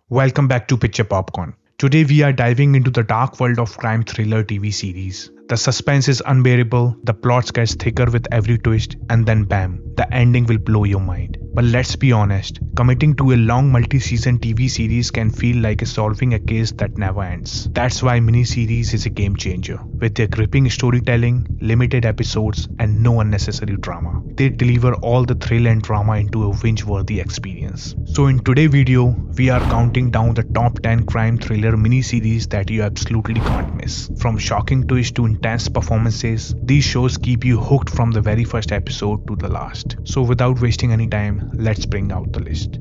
Welcome back to Picture Popcorn. Today we are diving into the dark world of crime thriller TV series. The suspense is unbearable, the plots get thicker with every twist, and then bam, the ending will blow your mind. But let's be honest, committing to a long multi-season TV series can feel like solving a case that never ends. That's why miniseries is a game changer. With their gripping storytelling, limited episodes, and no unnecessary drama, they deliver all the thrill and drama into a binge-worthy experience. So in today's video, we are counting down the top 10 crime thriller miniseries that you absolutely can't miss. From shocking twists to intense performances, these shows keep you hooked from the very first episode to the last. So without wasting any time, let's bring out the list.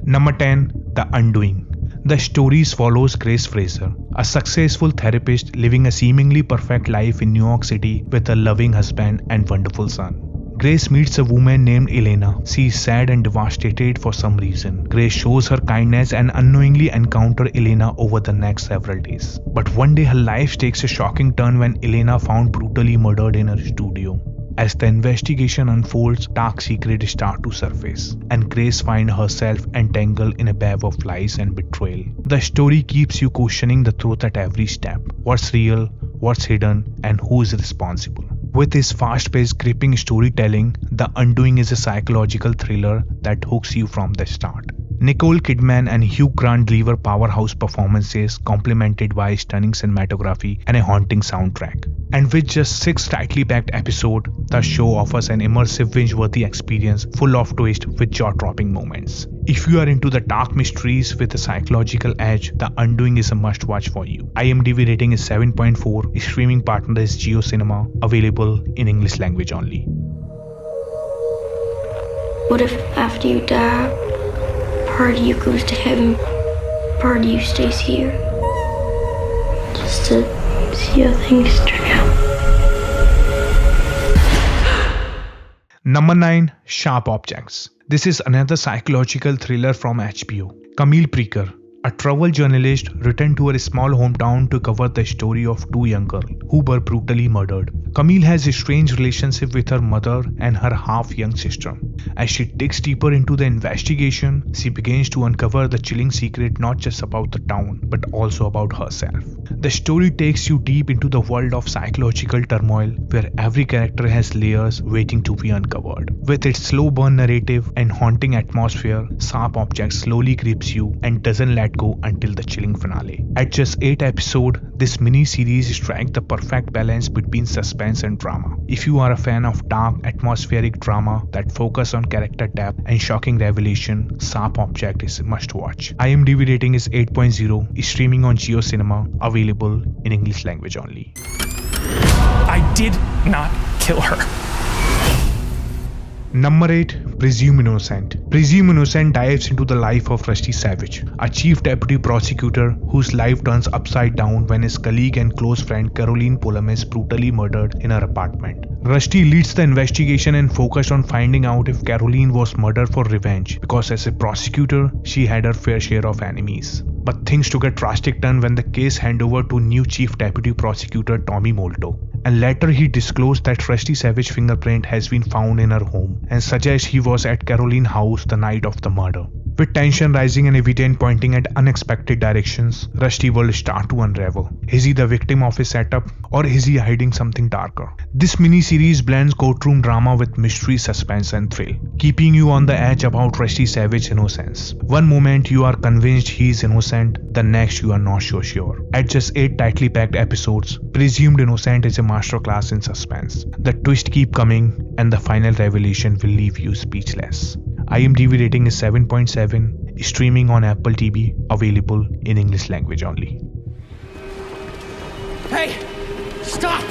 Number 10. The Undoing. The stories follows Grace Fraser, a successful therapist living a seemingly perfect life in New York City with a loving husband and wonderful son. Grace meets a woman named Elena. She is sad and devastated for some reason. Grace shows her kindness and unknowingly encounters Elena over the next several days. But one day her life takes a shocking turn when Elena found brutally murdered in her studio. As the investigation unfolds, dark secrets start to surface, and Grace finds herself entangled in a web of lies and betrayal. The story keeps you questioning the truth at every step. What's real, what's hidden, and who is responsible? With its fast-paced, gripping storytelling, The Undoing is a psychological thriller that hooks you from the start. Nicole Kidman and Hugh Grant deliver powerhouse performances complemented by stunning cinematography and a haunting soundtrack. And with just 6 tightly packed episodes, the show offers an immersive binge-worthy experience full of twists with jaw-dropping moments. If you are into the dark mysteries with a psychological edge, The Undoing is a must-watch for you. IMDb rating is 7.4, streaming partner is JioCinema, available in English language only. What if after you die, part of you goes to heaven, part of you stays here, just to see how things turn out? Number 9. Sharp Objects. This is another psychological thriller from HBO. Camille Preaker, a travel journalist, returned to her small hometown to cover the story of 2 young girls who were brutally murdered. Camille has a strange relationship with her mother and her half-young sister. As she digs deeper into the investigation, she begins to uncover the chilling secret not just about the town, but also about herself. The story takes you deep into the world of psychological turmoil, where every character has layers waiting to be uncovered. With its slow burn narrative and haunting atmosphere, Sharp Objects slowly grips you and doesn't let go until the chilling finale. At just 8 episodes, this mini-series strikes the perfect balance between suspense and drama. If you are a fan of dark, atmospheric drama that focus on character depth and shocking revelation, Sharp Object is a must-watch. IMDb rating is 8.0, streaming on JioCinema, available in English language only. I did not kill her. Number 8. Presumed Innocent. Presumed Innocent dives into the life of Rusty Savage, a chief deputy prosecutor whose life turns upside down when his colleague and close friend Caroline Pullum is brutally murdered in her apartment. Rusty leads the investigation and focuses on finding out if Caroline was murdered for revenge, because as a prosecutor, she had her fair share of enemies. But things took a drastic turn when the case handed over to new chief deputy prosecutor Tommy Molto. And later he disclosed that Rusty Savage's fingerprint has been found in her home and suggests he was at Caroline's house the night of the murder. With tension rising and evidence pointing at unexpected directions, Rusty will start to unravel. Is he the victim of a setup, or is he hiding something darker? This mini-series blends courtroom drama with mystery, suspense and thrill, keeping you on the edge about Rusty Savage's innocence. One moment you are convinced he is innocent, the next you are not so sure. At just 8 tightly packed episodes, Presumed Innocent is a masterclass in suspense. The twists keep coming, and the final revelation will leave you speechless. IMDb rating is 7.7, streaming on Apple TV, available in English language only. Hey, stop!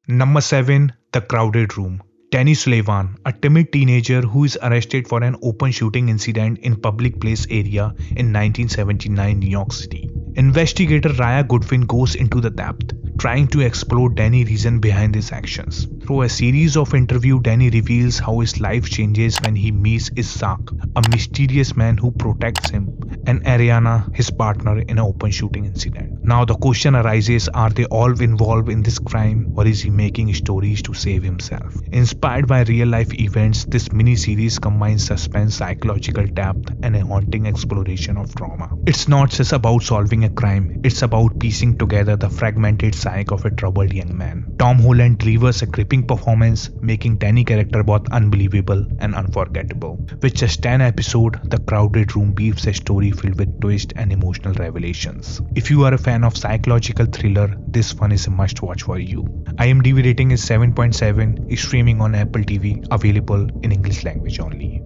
Number 7. The Crowded Room. Danny Sullivan, a timid teenager who is arrested for an open shooting incident in public place area in 1979 New York City. Investigator Raya Goodwin goes into the depth, trying to explore Danny's reason behind his actions. Through a series of interviews, Danny reveals how his life changes when he meets Isaac, a mysterious man who protects him, and Ariana, his partner, in an open shooting incident. Now the question arises, are they all involved in this crime, or is he making stories to save himself? Inspired by real life events, this mini-series combines suspense, psychological depth, and a haunting exploration of trauma. It's not just about solving a crime, it's about piecing together the fragmented psyche of a troubled young man. Tom Holland delivers a gripping performance, making Danny's character both unbelievable and unforgettable. With just 10 episodes, The Crowded Room weaves a story filled with twists and emotional revelations. If you are a fan of psychological thriller, this one is a must-watch for you. IMDb rating is 7.7, is streaming on Apple TV, available in English language only.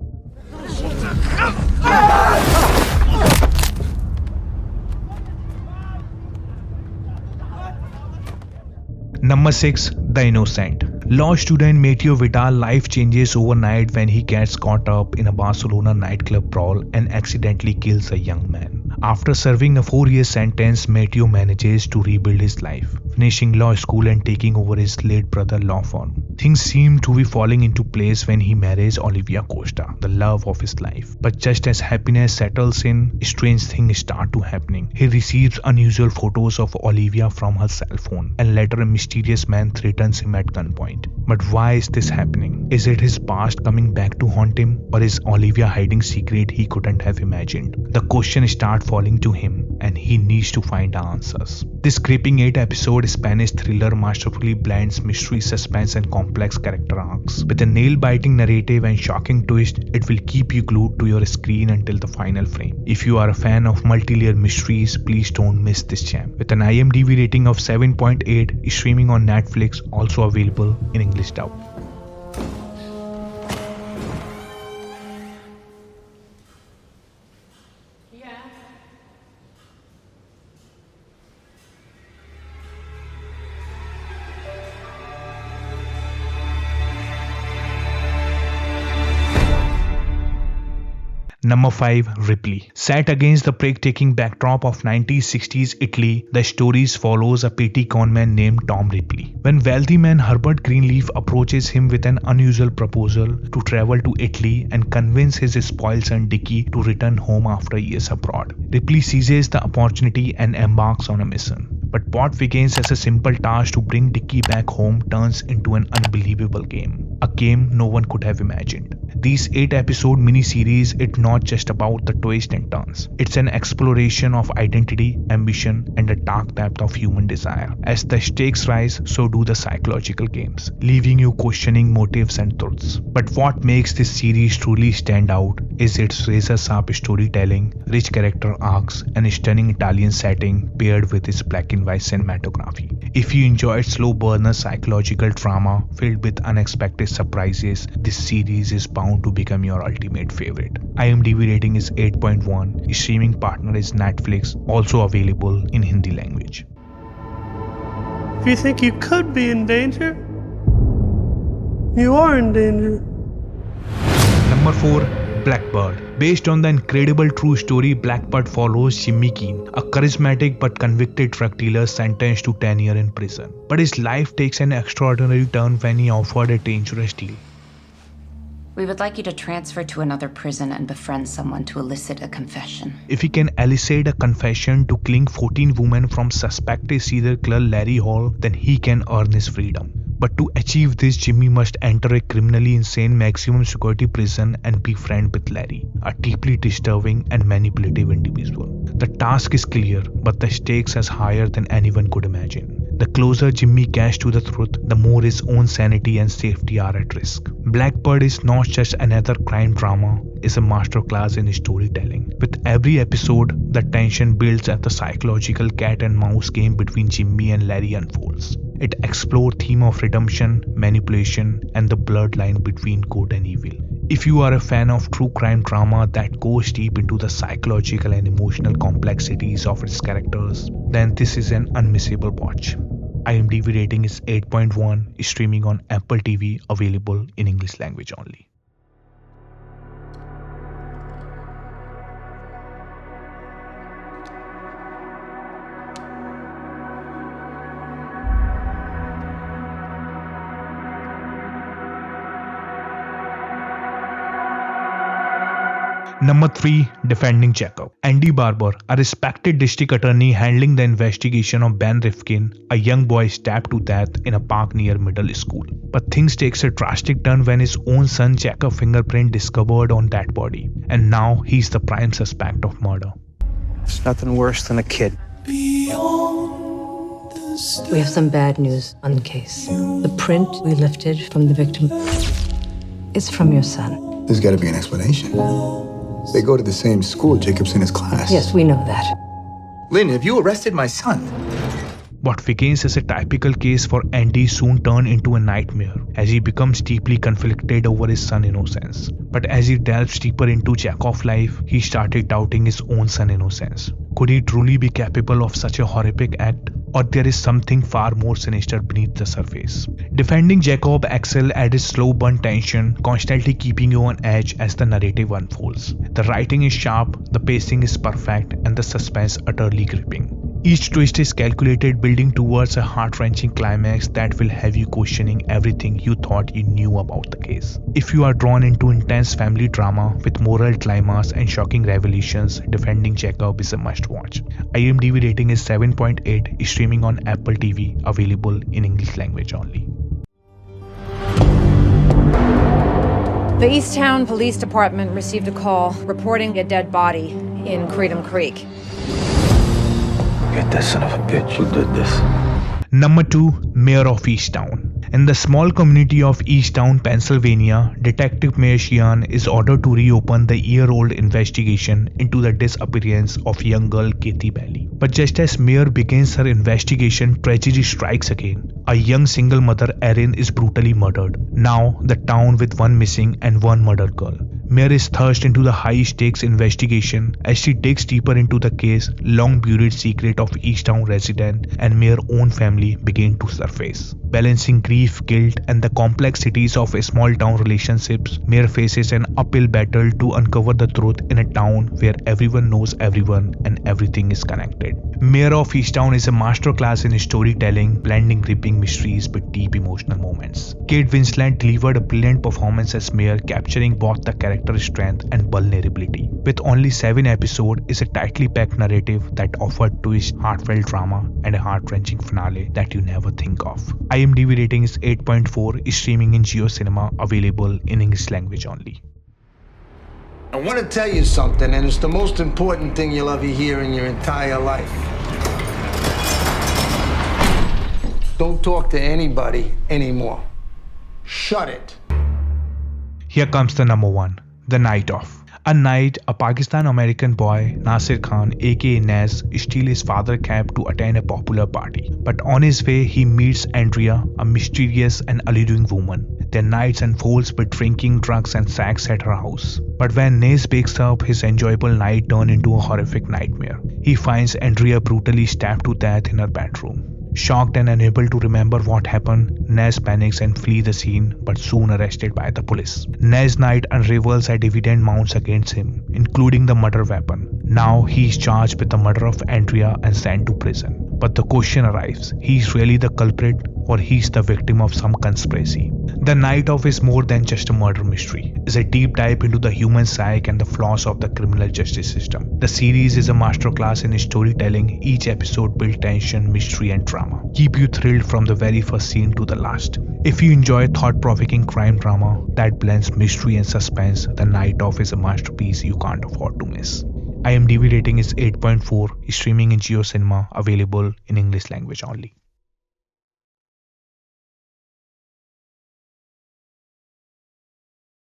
Number 6. The Innocent. Law student Mateo Vidal life changes overnight when he gets caught up in a Barcelona nightclub brawl and accidentally kills a young man. After serving a 4-year sentence, Mateo manages to rebuild his life, finishing law school and taking over his late brother law firm. Things seem to be falling into place when he marries Olivia Costa, the love of his life. But just as happiness settles in, strange things start to happening. He receives unusual photos of Olivia from her cell phone, and later a mysterious man threatens him at gunpoint. But why is this happening? Is it his past coming back to haunt him, or is Olivia hiding secret he couldn't have imagined? The question starts falling to him, and he needs to find answers. This gripping 8-episode Spanish thriller masterfully blends mystery, suspense, and complex character arcs. With a nail-biting narrative and shocking twist, it will keep you glued to your screen until the final frame. If you are a fan of multi-layer mysteries, please don't miss this gem. With an IMDb rating of 7.8, streaming on Netflix, also available in English dub. Number 5. Ripley. Set against the breathtaking backdrop of 1960s Italy, the stories follows a petty conman named Tom Ripley. When wealthy man Herbert Greenleaf approaches him with an unusual proposal to travel to Italy and convince his spoiled son Dickie to return home after years abroad, Ripley seizes the opportunity and embarks on a mission. But what begins as a simple task to bring Dickie back home turns into an unbelievable game. A game no one could have imagined. These 8-episode miniseries, it's not just about the twists and turns. It's an exploration of identity, ambition, and the dark depth of human desire. As the stakes rise, so do the psychological games, leaving you questioning motives and truths. But what makes this series truly stand out is its razor-sharp storytelling, rich character arcs, and a stunning Italian setting paired with its black and white cinematography. If you enjoyed slow burner psychological drama filled with unexpected surprises, this series is bound to become your ultimate favorite. IMDb rating is 8.1. Streaming partner is Netflix, also available in Hindi language. If you think you could be in danger, you are in danger. Number 4. Blackbird. Based on the incredible true story, Blackbird follows Jimmy Keene, a charismatic but convicted drug dealer sentenced to 10 years in prison. But his life takes an extraordinary turn when he offered a dangerous deal. We would like you to transfer to another prison and befriend someone to elicit a confession. If he can elicit a confession to killing 14 women from suspected serial killer Larry Hall, then he can earn his freedom. But to achieve this, Jimmy must enter a criminally insane maximum security prison and be friends with Larry, a deeply disturbing and manipulative individual. The task is clear, but the stakes are higher than anyone could imagine. The closer Jimmy gets to the truth, the more his own sanity and safety are at risk. Blackbird is not just another crime drama, it's a masterclass in storytelling. With every episode, the tension builds as the psychological cat and mouse game between Jimmy and Larry unfolds. It explores theme of redemption, manipulation, and the bloodline between good and evil. If you are a fan of true crime drama that goes deep into the psychological and emotional complexities of its characters, then this is an unmissable watch. IMDb rating is 8.1, streaming on Apple TV, available in English language only. Number 3. Defending Jacob. Andy Barber, a respected district attorney handling the investigation of Ben Rifkin, a young boy stabbed to death in a park near middle school. But things takes a drastic turn when his own son Jacob's fingerprint discovered on that body, and now he's the prime suspect of murder. It's nothing worse than a kid. We have some bad news on the case. The print we lifted from the victim is from your son. There's got to be an explanation. They go to the same school. Jacob's in his class. Yes, we know that. Lynn, have you arrested my son? What begins as a typical case for Andy soon turned into a nightmare as he becomes deeply conflicted over his son's innocence. But as he delves deeper into Jacob's life, he started doubting his own son's innocence. Could he truly be capable of such a horrific act? Or there is something far more sinister beneath the surface? Defending Jacob excels at its slow burn tension, constantly keeping you on edge as the narrative unfolds. The writing is sharp, the pacing is perfect, and the suspense utterly gripping. Each twist is calculated, building towards a heart-wrenching climax that will have you questioning everything you thought you knew about the case. If you are drawn into intense family drama with moral dilemmas and shocking revelations, Defending Jacob is a must-watch. IMDb rating is 7.8, streaming on Apple TV, available in English language only. The Easttown Police Department received a call reporting a dead body in Creedham Creek. Get that son of a bitch. Who did this? Number 2. Mayor of Easttown. In the small community of Easttown, Pennsylvania, Detective Mayor Sheehan is ordered to reopen the year-old investigation into the disappearance of young girl Kathy Bailey. But just as Mayor begins her investigation, tragedy strikes again. A young single mother, Erin, is brutally murdered. Now, the town with one missing and one murdered girl. Mayor is thrust into the high-stakes investigation as she digs deeper into the case. Long-buried secret of Easttown resident and Mayor's own family begin to surface. Balancing grief, guilt, and the complexities of small-town relationships, Mayor faces an uphill battle to uncover the truth in a town where everyone knows everyone and everything is connected. Mayor of Easttown is a masterclass in storytelling, blending gripping mysteries with deep emotional moments. Kate Winslet delivered a brilliant performance as Mayor, capturing both the character strength and vulnerability. With only 7 episodes, is a tightly packed narrative that offered twists, heartfelt drama, and a heart-wrenching finale that you never think of. IMDb rating is 8.4, streaming in Geo Cinema, available in English language only. I want to tell you something, and it's the most important thing you'll ever hear in your entire life. Don't talk to anybody anymore. Shut it. Here comes the number 1, The Night Of. A night, a Pakistan-American boy, Nasir Khan aka Naz, steals his father's cab to attend a popular party. But on his way, he meets Andrea, a mysterious and alluring woman. Their nights unfolds with drinking, drugs, and sex at her house. But when Naz wakes up, his enjoyable night turns into a horrific nightmare. He finds Andrea brutally stabbed to death in her bedroom. Shocked and unable to remember what happened, Naz panics and flees the scene, but soon arrested by the police. Naz's night unravels at evident mounts against him, including the murder weapon. Now he is charged with the murder of Andrea and sent to prison. But the question arrives, he is really the culprit or he is the victim of some conspiracy? The Night Of is more than just a murder mystery. It's a deep dive into the human psyche and the flaws of the criminal justice system. The series is a masterclass in storytelling. Each episode builds tension, mystery, and drama. Keep you thrilled from the very first scene to the last. If you enjoy thought-provoking crime drama that blends mystery and suspense, The Night Of is a masterpiece you can't afford to miss. IMDb rating is 8.4, streaming in Geo Cinema, available in English language only.